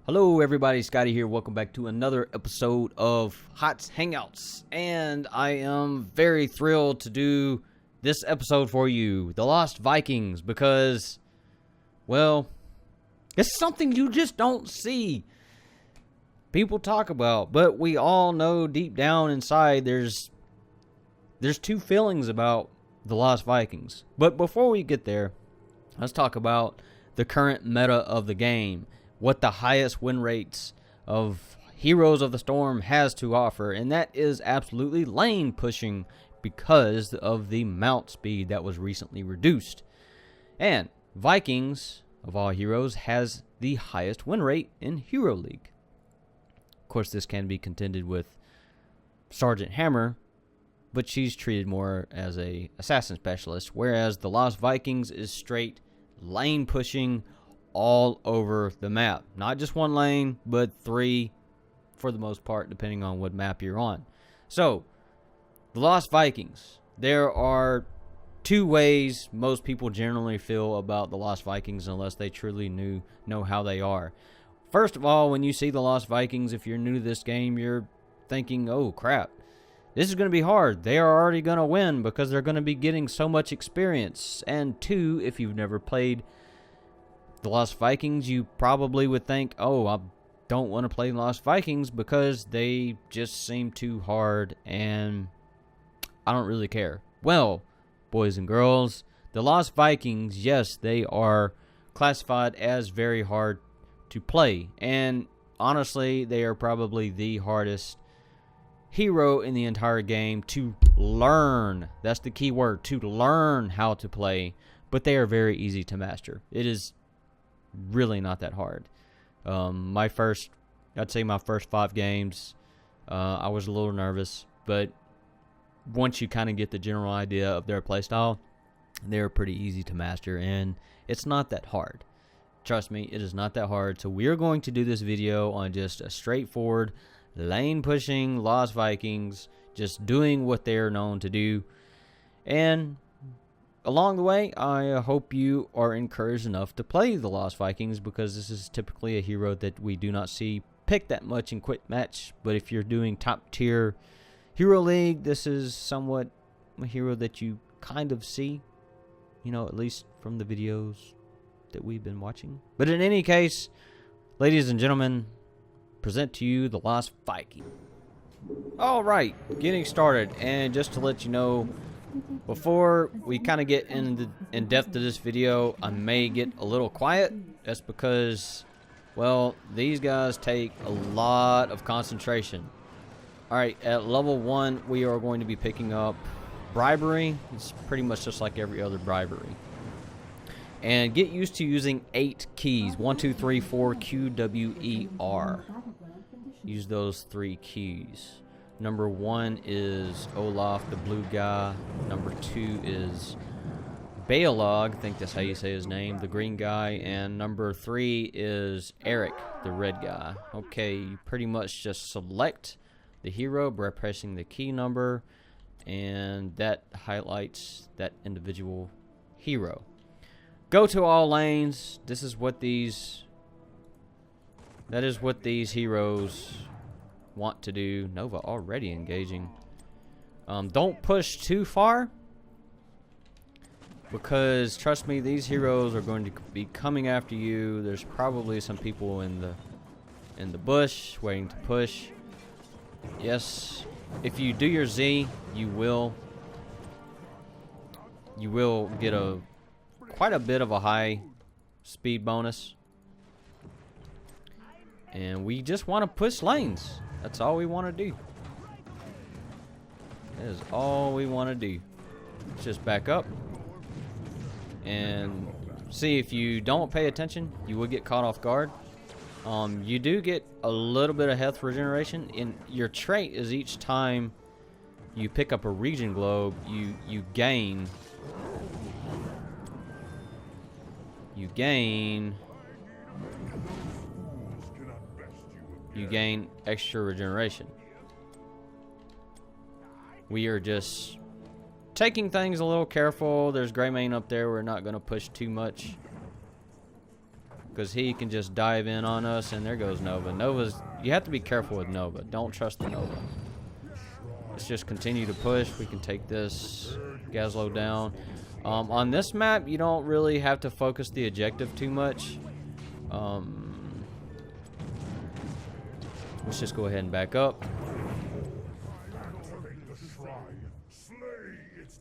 Hello everybody, Scotty here. Welcome back to another episode of Hot's Hangouts. And I am very thrilled to do this episode for you, The Lost Vikings, because, well, it's something you just don't see people talk about. But we all know deep down inside there's two feelings about The Lost Vikings. But before we get there, let's talk about the current meta of the game. What the highest win rates of Heroes of the Storm has to offer, and that is absolutely lane pushing because of the mount speed that was recently reduced. And Vikings, of all heroes, has the highest win rate in Hero League. Of course, this can be contended with Sergeant Hammer, but she's treated more as a assassin specialist, whereas the Lost Vikings is straight lane pushing all over the map. Not just one lane, but three for the most part, depending on what map you're on. So, the Lost Vikings. There are two ways most people generally feel about the Lost Vikings unless they truly know how they are. First of all, when you see the Lost Vikings, if you're new to this game, you're thinking, oh crap, this is going to be hard. They are already going to win because they're going to be getting so much experience. And two, if you've never played the Lost Vikings, you probably would think, oh, I don't want to play Lost Vikings because they just seem too hard and I don't really care. Well, boys and girls, the Lost Vikings, yes, they are classified as very hard to play. And honestly, they are probably the hardest hero in the entire game to learn. That's the key word, to learn how to play. But they are very easy to master. It is really not that hard. I'd say my first 5 games, I was a little nervous, but once you kind of get the general idea of their playstyle, they're pretty easy to master, and it's not that hard. Trust me, it is not that hard. So we're going to do this video on just a straightforward lane pushing Lost Vikings, just doing what they're known to do. And along the way, I hope you are encouraged enough to play the Lost Vikings, because this is typically a hero that we do not see picked that much in quick match. But if you're doing top tier Hero League, this is somewhat a hero that you kind of see, at least from the videos that we've been watching. But in any case, ladies and gentlemen, present to you the Lost Viking. Alright, getting started, and just to let you know, before we kind of get in depth to this video, I may get a little quiet. That's because, well, these guys take a lot of concentration. Alright, at level 1, we are going to be picking up bribery. It's pretty much just like every other bribery. And get used to using 8 keys. 1, 2, 3, 4, Q, W, E, R. Use those 3 keys. Number 1 is Olaf, the blue guy. Number 2 is Baelog, I think that's how you say his name, the green guy. And number 3 is Eric, the red guy. Okay, you pretty much just select the hero by pressing the key number, and that highlights that individual hero. Go to all lanes. That is what these heroes want to do. Nova already engaging. Don't push too far, because trust me, these heroes are going to be coming after you. There's probably some people in the bush waiting to push. Yes, if you do your Z, you will get quite a bit of a high speed bonus. And we just want to push lanes. That's all we want to do. That is all we want to do. Let's just back up. And see, if you don't pay attention, you will get caught off guard. You do get a little bit of health regeneration. In your trait is each time you pick up a region globe, you gain extra regeneration. We are just taking things a little careful. There's Greymane up there. We're not going to push too much. because he can just dive in on us, and there goes Nova. You have to be careful with Nova. Don't trust the Nova. Let's just continue to push. We can take this Gazlo down. On this map, you don't really have to focus the objective too much. Let's just go ahead and back up.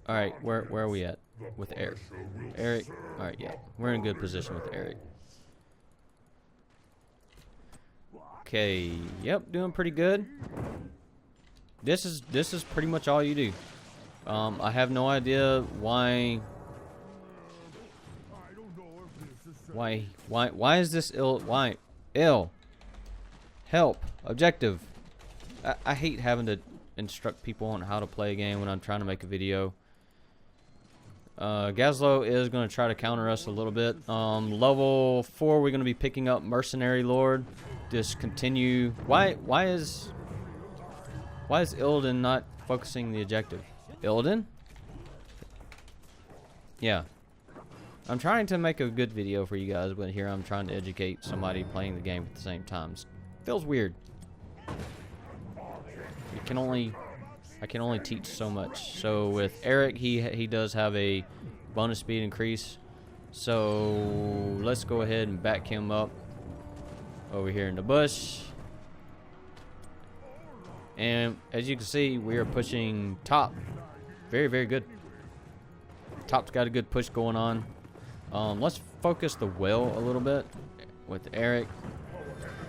Alright, where are we at? With Eric. Eric, alright, yeah. We're in a good position with Eric. Okay, yep, doing pretty good. This is pretty much all you do. I have no idea why is this ill? Why ill? Help, objective. I hate having to instruct people on how to play a game when I'm trying to make a video. Gazlo is going to try to counter us a little bit. Level 4, we're going to be picking up Mercenary Lord. Just continue. Why is Ilden not focusing the objective? Ilden? Yeah. I'm trying to make a good video for you guys, but here I'm trying to educate somebody playing the game at the same time. Feels weird. I can only teach so much. So with Eric, he does have a bonus speed increase. So let's go ahead and back him up over here in the bush. And as you can see, we are pushing top. Very, very good. Top's got a good push going on. Let's focus the well a little bit with Eric.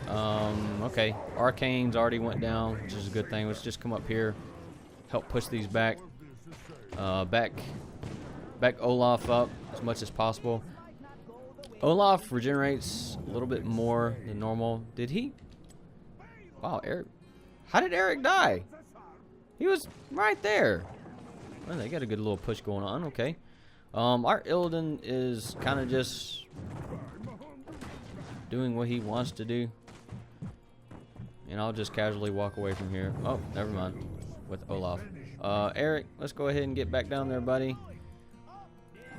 Okay, Arcane's already went down, which is a good thing. Let's just come up here, help push these back. Back Olaf up as much as possible. Olaf regenerates a little bit more than normal. Did he? Wow, Eric. How did Eric die? He was right there. Well, they got a good little push going on. Okay. Our Illidan is kind of just doing what he wants to do. And I'll just casually walk away from here. Oh, never mind. With Olaf. Eric, let's go ahead and get back down there, buddy.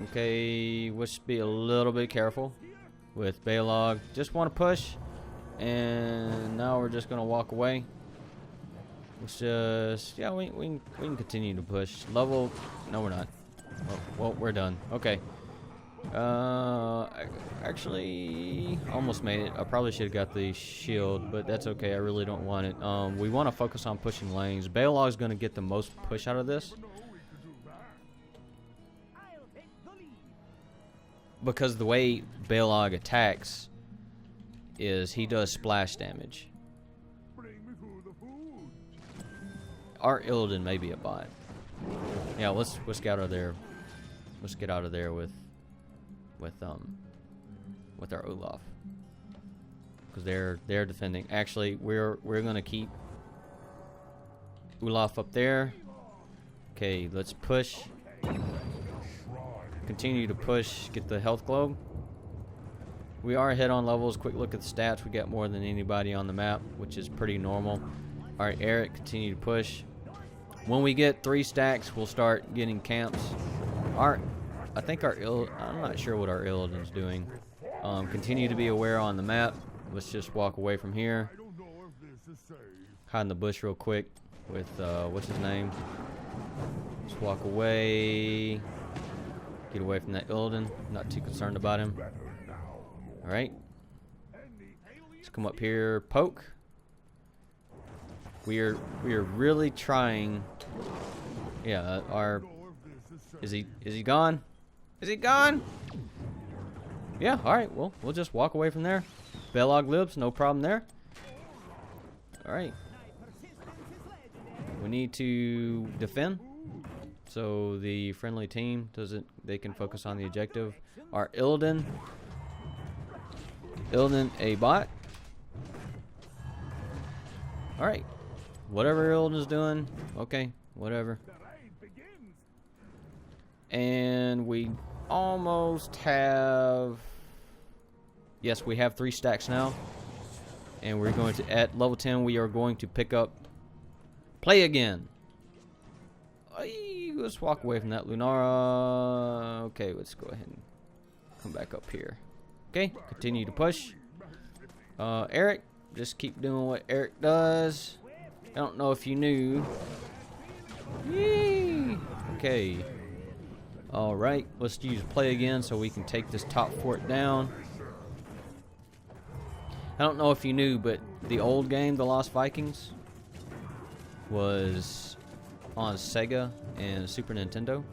Okay, let's be a little bit careful with Balog. Just want to push. And now we're just going to walk away. Let's just, yeah, we can continue to push. Level, no we're not. Oh, well, we're done. Okay. Actually, almost made it. I probably should have got the shield, but that's okay. I really don't want it. We want to focus on pushing lanes. Balog is going to get the most push out of this. Because the way Balog attacks is he does splash damage. Our Illidan may be a bot. Yeah, let's get out of there. Let's get out of there with our Olaf, because they're defending. Actually, we're gonna keep Olaf up there. Okay, let's push. Continue to push. Get the health globe. We are ahead on levels. Quick look at the stats. We got more than anybody on the map, which is pretty normal. All right, Eric, continue to push. When we get 3 stacks, we'll start getting camps. I think I'm not sure what our Illidan's doing. Continue to be aware on the map. Let's just walk away from here. Hide in the bush real quick with, what's his name? Just walk away. Get away from that Illidan. Not too concerned about him. Alright. Let's come up here. Poke. We are really trying. Yeah, is he gone? Is he gone? Yeah, alright, well, we'll just walk away from there. Balog lives, no problem there. Alright. We need to defend, so the friendly team they can focus on the objective. Our Illidan a bot. Alright. Whatever Illidan's doing, okay, whatever. And we almost have, yes, we have 3 stacks now. And we're going to, at level 10, we are going to pick up play again. Let's walk away from that Lunara. Okay, let's go ahead and come back up here. Okay, continue to push. Eric, just keep doing what Eric does. I don't know if you knew. Yee! Okay. Alright, let's use play again so we can take this top fort down. I don't know if you knew, but the old game, The Lost Vikings, was on Sega and Super Nintendo.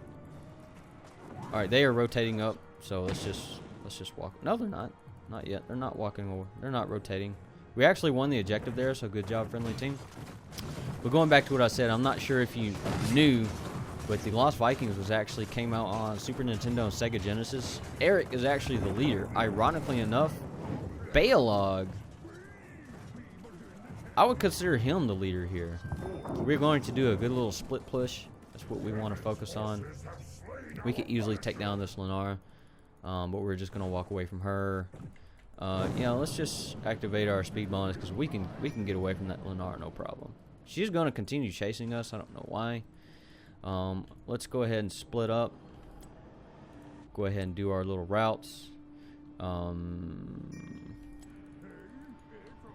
Alright, they are rotating up, so let's just walk. No, they're not. Not yet. They're not walking over. They're not rotating. We actually won the objective there, so good job, friendly team. But going back to what I said, I'm not sure if you knew, but the Lost Vikings was actually came out on Super Nintendo and Sega Genesis. Eric is actually the leader. Ironically enough, Balog, I would consider him the leader here. We're going to do a good little split push. That's what we want to focus on. We could easily take down this Lenara, but we're just going to walk away from her. Yeah, let's just activate our speed bonus because we can get away from that Lenara, no problem. She's going to continue chasing us. I don't know why. Let's go ahead and split up. Go ahead and do our little routes.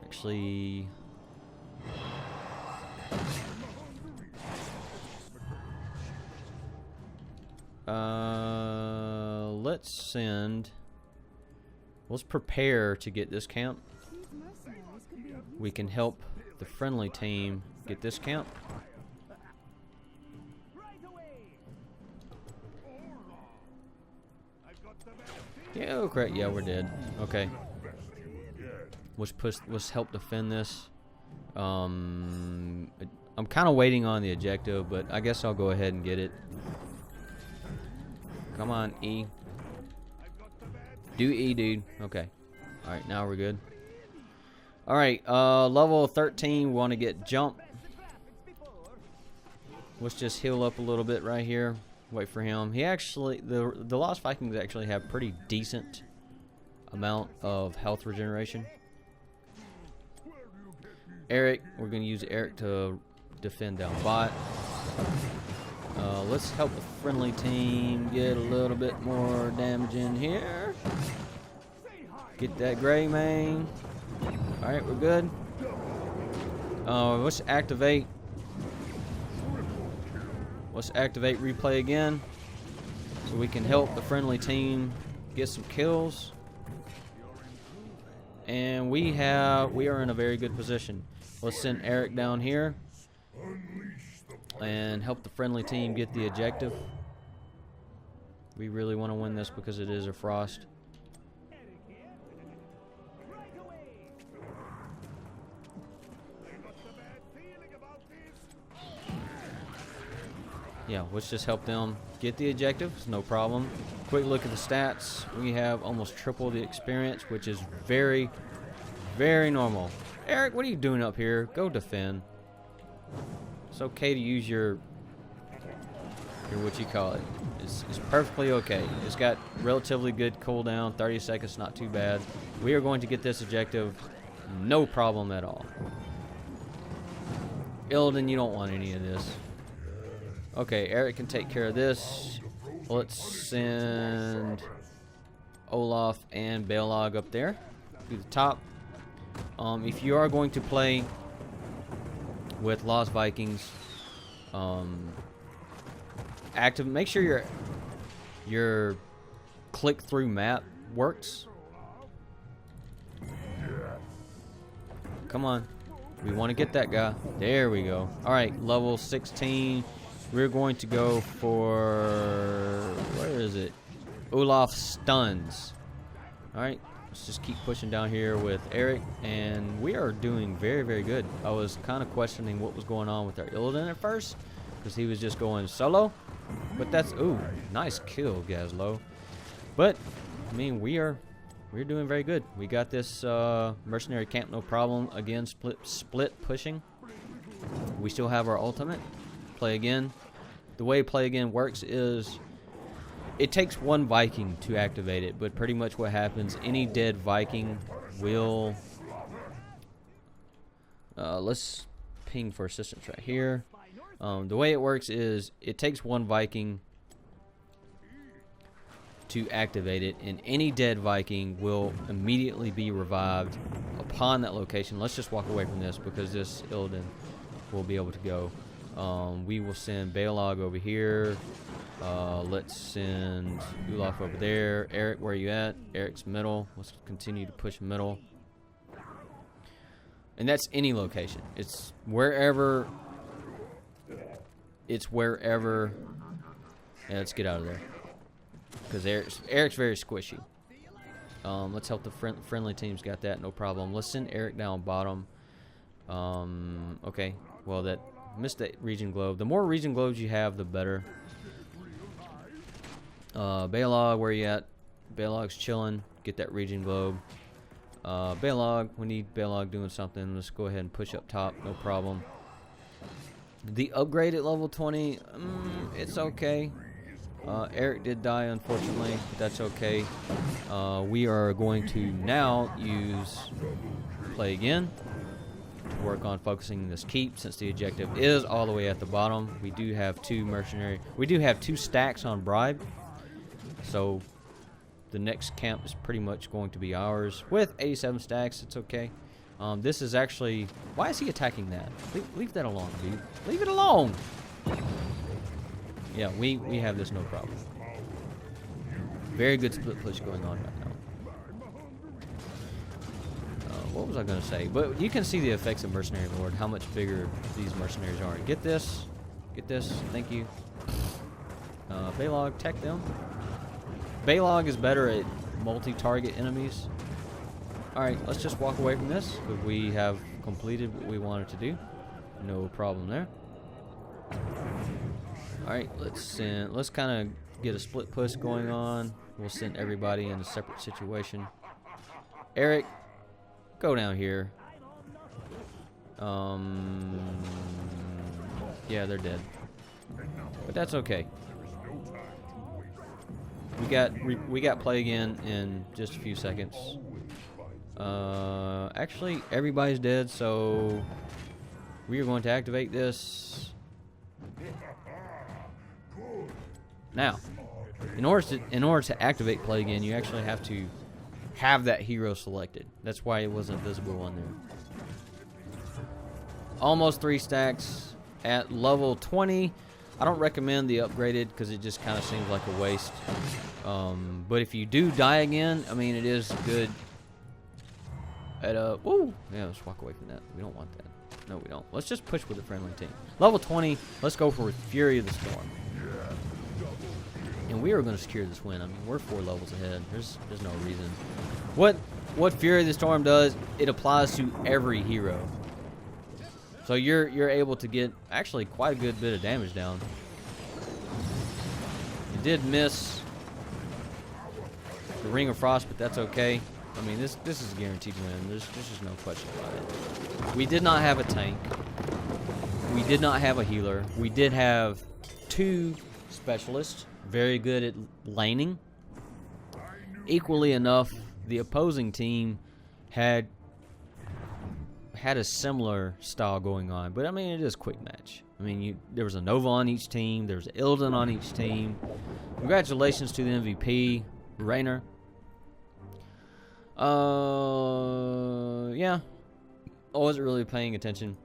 Actually, let's prepare to get this camp. We can help the friendly team get this camp. Yeah, oh crap, yeah, we're dead. Okay. Let's help defend this. I'm kind of waiting on the objective, but I guess I'll go ahead and get it. Come on, E. Do E, dude. Okay. Alright, now we're good. Alright, level 13, we want to get jump. Let's just heal up a little bit right here. Wait for him. He actually, the Lost Vikings actually have pretty decent amount of health regeneration. Eric, we're going to use Eric to defend down bot. Let's help the friendly team get a little bit more damage in here. Get that gray main. Alright, we're good. Let's activate. Let's activate replay again so we can help the friendly team get some kills. And we are in a very good position. Let's send Eric down here and help the friendly team get the objective. We really want to win this because it is a frost. Yeah, let's just help them get the objective. It's no problem. Quick look at the stats. We have almost triple the experience, which is very, very normal. Eric, what are you doing up here? Go defend. It's okay to use your what you call it. It's perfectly okay. It's got relatively good cooldown. 30 seconds, not too bad. We are going to get this objective, no problem at all. Illidan, you don't want any of this. Okay, Eric can take care of this. Let's send Olaf and Balog up there. Do the top. If you are going to play with Lost Vikings, make sure your click-through map works. Come on. We want to get that guy. There we go. Alright, level 16. We're going to go for... where is it? Olaf stuns. Alright, let's just keep pushing down here with Eric. And we are doing very, very good. I was kind of questioning what was going on with our Illidan at first, because he was just going solo. But that's... ooh, nice kill, Gazlo. But, I mean, we're doing very good. We got this mercenary camp, no problem. Again, split pushing. We still have our ultimate. Play again. The way play again works is it takes one Viking to activate it, but pretty much what happens, any dead Viking will... let's ping for assistance right here. The way it works is it takes one Viking to activate it, and any dead Viking will immediately be revived upon that location. Let's just walk away from this because this Illidan will be able to go. We will send Balog over here. Let's send Olaf over there. Eric, where are you at? Eric's middle. Let's continue to push middle. And that's any location. It's wherever. It's wherever. Yeah, let's get out of there. Because Eric's very squishy. Let's help the friendly teams got that, no problem. Let's send Eric down bottom. Okay, well, that missed that region globe. The more region globes you have, the better. Balog, where you at? Balog's chilling. Get that region globe. Balog, we need Balog doing something. Let's go ahead and push up top, no problem. The upgrade at level 20, it's okay. Eric did die, unfortunately, but that's okay. We are going to now use play again to work on focusing this keep, since the objective is all the way at the bottom. We do have 2 mercenary. We do have 2 stacks on bribe, so the next camp is pretty much going to be ours with 87 stacks. It's okay. This is actually, why is he attacking that? Leave that alone, dude. Leave it alone. Yeah, we have this no problem. Very good split push going on right now. What was I going to say? But you can see the effects of Mercenary Lord, how much bigger these mercenaries are. Get this. Get this. Thank you. Balog, tech them. Balog is better at multi-target enemies. Alright, let's just walk away from this. We have completed what we wanted to do. No problem there. Alright, let's kind of get a split push going on. We'll send everybody in a separate situation. Eric, go down here. Yeah, they're dead. But that's okay. We got play again in just a few seconds. Actually, everybody's dead, so we are going to activate this. Now, in order to activate play again, you actually have to have that hero selected. That's why it wasn't visible on there. Almost 3 stacks at level 20. I don't recommend the upgraded because it just kind of seems like a waste. But if you do die again, I mean, it is good. Woo! Yeah, let's walk away from that. We don't want that. No, we don't. Let's just push with a friendly team. Level 20. Let's go for Fury of the Storm. And we are going to secure this win. I mean, we're 4 levels ahead. There's no reason. What Fury of the Storm does, it applies to every hero. So you're able to get actually quite a good bit of damage down. It did miss the Ring of Frost, but that's okay. I mean, this is a guaranteed win. There's just no question about it. We did not have a tank. We did not have a healer. We did have 2 specialists, very good at laning. Equally enough, the opposing team had a similar style going on, but I mean, it is a quick match. I mean, there was a Nova on each team. There was an Illidan on each team. Congratulations to the MVP, Raynor. Yeah, I wasn't really paying attention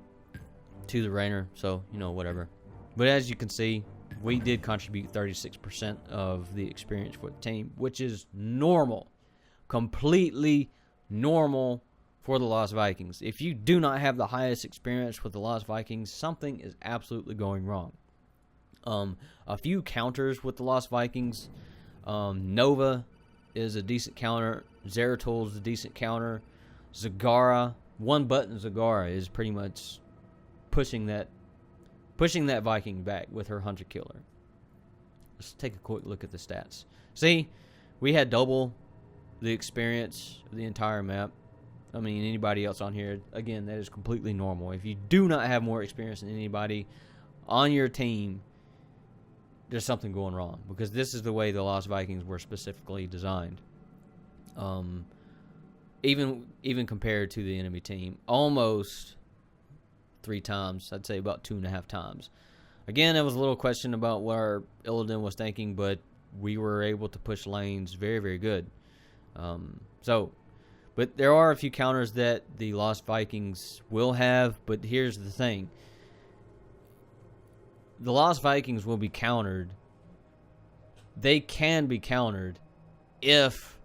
to the Raynor, so, you know, whatever. But as you can see, we did contribute 36% of the experience for the team, which is normal. Completely normal for the Lost Vikings. If you do not have the highest experience with the Lost Vikings, something is absolutely going wrong. A few counters with the Lost Vikings. Nova is a decent counter. Zeratul is a decent counter. Zagara, one button Zagara is pretty much pushing that Viking back with her Hunter Killer. Let's take a quick look at the stats. See, we had double the experience of the entire map. I mean, anybody else on here, again, that is completely normal. If you do not have more experience than anybody on your team, there's something going wrong, because this is the way the Lost Vikings were specifically designed. Even compared to the enemy team, almost 3 times. I'd say about 2.5 times. Again, there was a little question about what our Illidan was thinking, but we were able to push lanes very, very good. But there are a few counters that the Lost Vikings will have. But here's the thing: the Lost Vikings will be countered. They can be countered if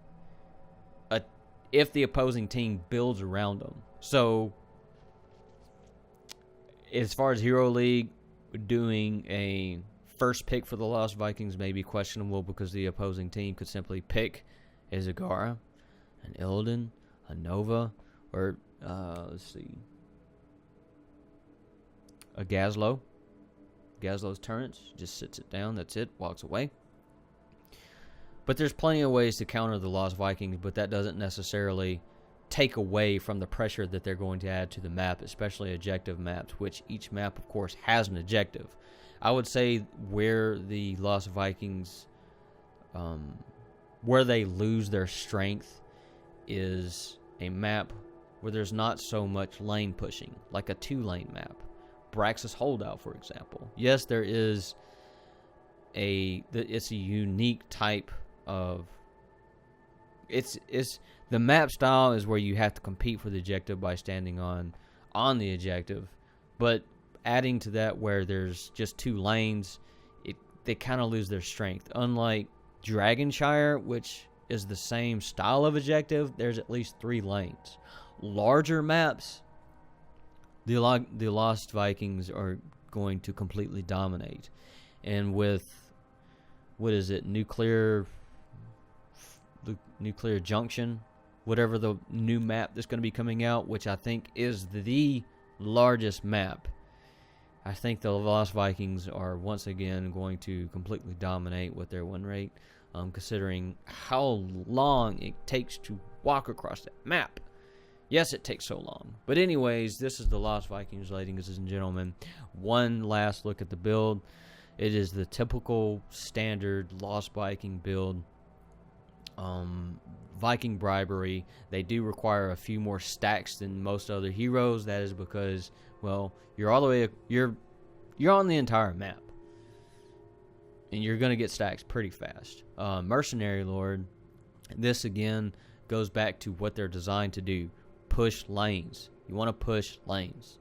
the opposing team builds around them. So, as far as Hero League, doing a first pick for the Lost Vikings may be questionable because the opposing team could simply pick a Zagara, an Illidan, a Nova, or, let's see, a Gazlowe. Gazlowe's turrets, just sits it down, that's it, walks away. But there's plenty of ways to counter the Lost Vikings, but that doesn't necessarily take away from the pressure that they're going to add to the map, especially objective maps, which each map, of course, has an objective. I would say where the Lost Vikings, where they lose their strength is a map where there's not so much lane pushing, like a 2-lane map. Braxis Holdout, for example. Yes, there is it's a unique type of, it's the map style is where you have to compete for the objective by standing on the objective, but adding to that where there's just 2 lanes, they kind of lose their strength. Unlike Dragonshire, which is the same style of objective, there's at least 3 lanes. Larger maps, the Lost Vikings are going to completely dominate. And with, what is it, Nuclear Junction, whatever the new map that's going to be coming out, which I think is the largest map, I think the Lost Vikings are once again going to completely dominate with their win rate, considering how long it takes to walk across that map. Yes, it takes so long. But anyways, this is the Lost Vikings, ladies and gentlemen. One last look at the build. It is the typical standard Lost Viking build. Viking bribery. They do require a few more stacks than most other heroes. That is because, well, you're all the way, you're on the entire map, and you're gonna get stacks pretty fast. Mercenary Lord. This again goes back to what they're designed to do: push lanes. You want to push lanes.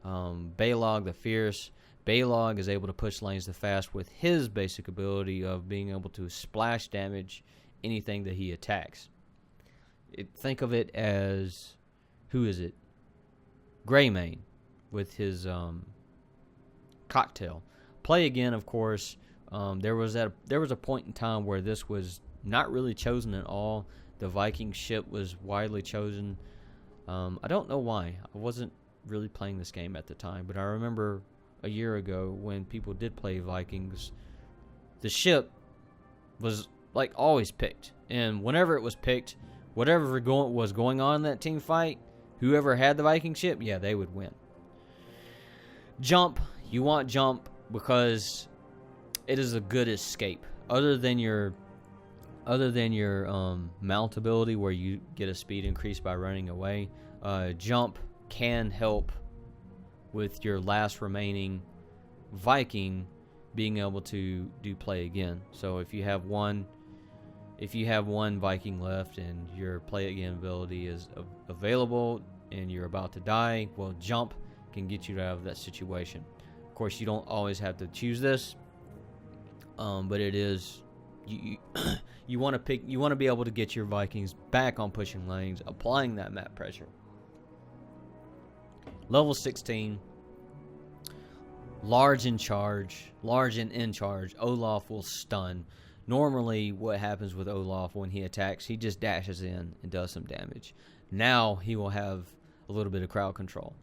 Balog the Fierce. Balog is able to push lanes the fast with his basic ability of being able to splash damage anything that he attacks. Think of it as, who is it? Greymane with his cocktail. Play again, of course. There was a point in time where this was not really chosen at all. The Viking ship was widely chosen. I don't know why. I wasn't really playing this game at the time, but I remember a year ago when people did play Vikings, the ship was like always picked, and whenever it was picked, whatever was going on in that team fight, whoever had the Viking ship, yeah, they would win. Jump. You want jump because it is a good escape. Other than your mount ability where you get a speed increase by running away, jump can help with your last remaining Viking being able to do play again. So if you have one Viking left and your play again ability is available and you're about to die, well, jump can get you out of that situation. Of course, you don't always have to choose this, but it is you want to be able to get your Vikings back on pushing lanes, applying that map pressure. Level 16, large and in charge. Olaf will stun. Normally, what happens with Olaf when he attacks, he just dashes in and does some damage. Now he will have a little bit of crowd control.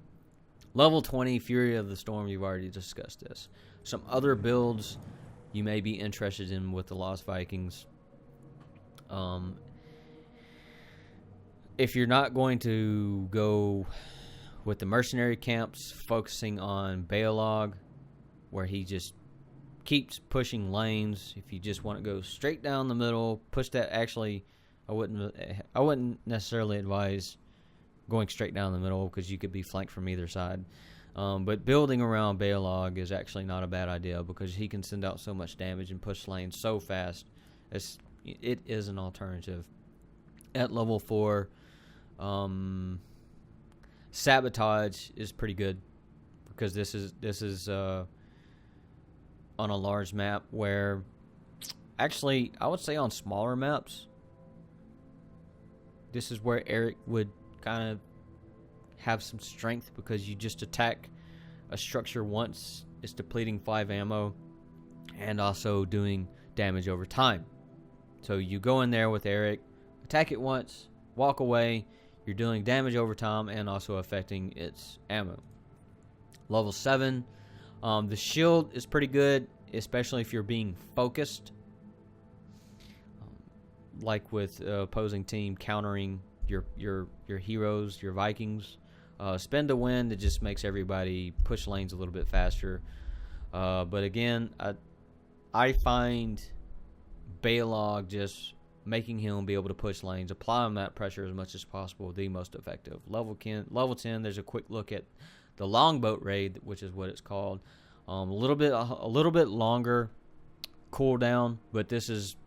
Level 20, Fury of the Storm. You've already discussed this. Some other builds you may be interested in with the Lost Vikings. If you're not going to go with the mercenary camps, focusing on Balog, where he just keeps pushing lanes. If you just want to go straight down the middle, push that. Actually, I wouldn't necessarily advise going straight down the middle because you could be flanked from either side. But building around Balog is actually not a bad idea because he can send out so much damage and push lanes so fast It is an alternative. At level 4, sabotage is pretty good because this is on a large map where, actually, I would say on smaller maps, this is where Eric would kind of have some strength because you just attack a structure once, it's depleting 5 ammo and also doing damage over time. So you go in there with Eric, attack it once, walk away, you're doing damage over time and also affecting its ammo. Level 7, the shield is pretty good, especially if you're being focused, like with opposing team countering your heroes, your Vikings. Spend to win, it just makes everybody push lanes a little bit faster. But again, I find Balog, just making him be able to push lanes, apply him that pressure as much as possible, the most effective. Level 10, there's a quick look at the longboat raid, which is what it's called. A little bit longer cooldown, but this is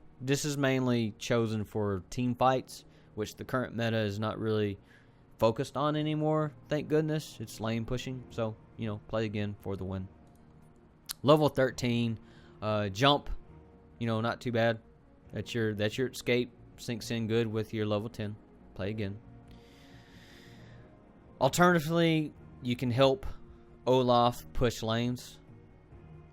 mainly chosen for team fights, which the current meta is not really focused on anymore. Thank goodness, it's lane pushing. So play again for the win. Level 13, jump. Not too bad. That's your escape. Sinks in good with your level 10. Play again. Alternatively, you can help Olaf push lanes.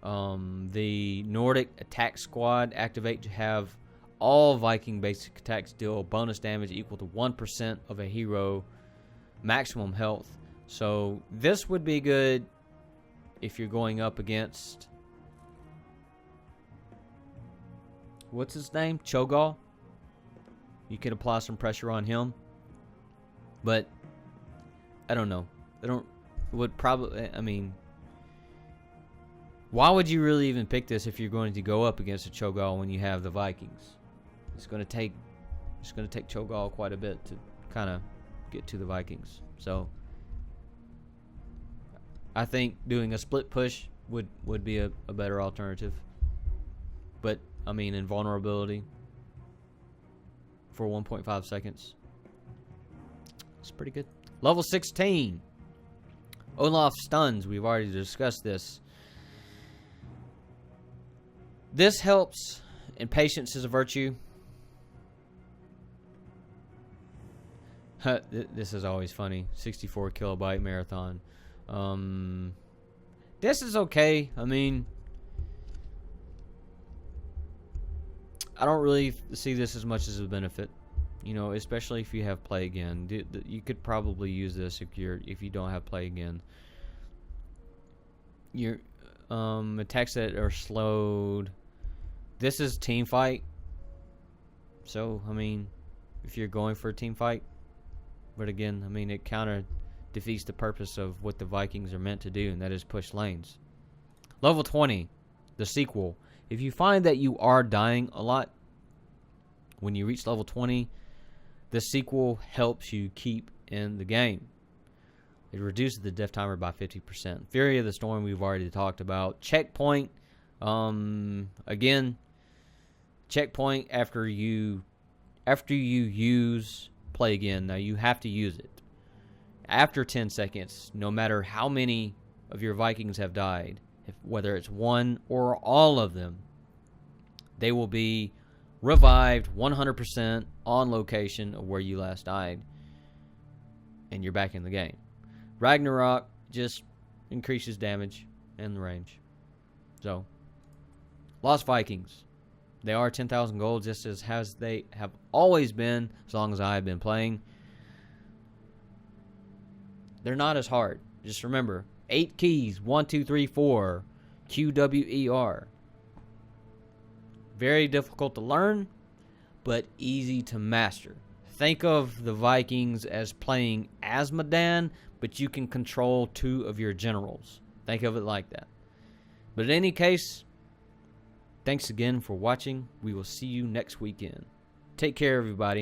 The Nordic attack squad activate to have all Viking basic attacks deal bonus damage equal to 1% of a hero maximum health. So this would be good if you're going up against, what's his name? Cho'Gall. You could apply some pressure on him. But I don't know. Why would you really even pick this if you're going to go up against a Cho'Gall when you have the Vikings? It's going to take Cho'Gall quite a bit to kind of get to the Vikings. So I think doing a split push would be a better alternative. But invulnerability for 1.5 seconds, it's pretty good. Level 16, Olaf stuns. We've already discussed this. This helps, and patience is a virtue. This is always funny. 64 kilobyte marathon. This is okay. I don't really see this as much as a benefit. Especially if you have play again. You could probably use this if you don't have play again. Your attacks that are slowed. This is team fight. So if you're going for a team fight, but again, it counter defeats the purpose of what the Vikings are meant to do, and that is push lanes. Level 20, the sequel. If you find that you are dying a lot when you reach level 20, the sequel helps you keep in the game. It reduces the death timer by 50%. Fury of the Storm we've already talked about. Checkpoint. Again, checkpoint after you use play again. Now you have to use it. After 10 seconds, no matter how many of your Vikings have died, whether it's one or all of them, they will be revived 100% on location of where you last died, and you're back in the game. Ragnarok just increases damage and the range. So, Lost Vikings. They are 10,000 gold, just as they have always been, as long as I have been playing. They're not as hard. Just remember, 8 keys, 1, 2, 3, 4, QWER. Very difficult to learn, but easy to master. Think of the Vikings as playing as Medan, but you can control 2 of your generals. Think of it like that. But in any case, thanks again for watching. We will see you next weekend. Take care, everybody.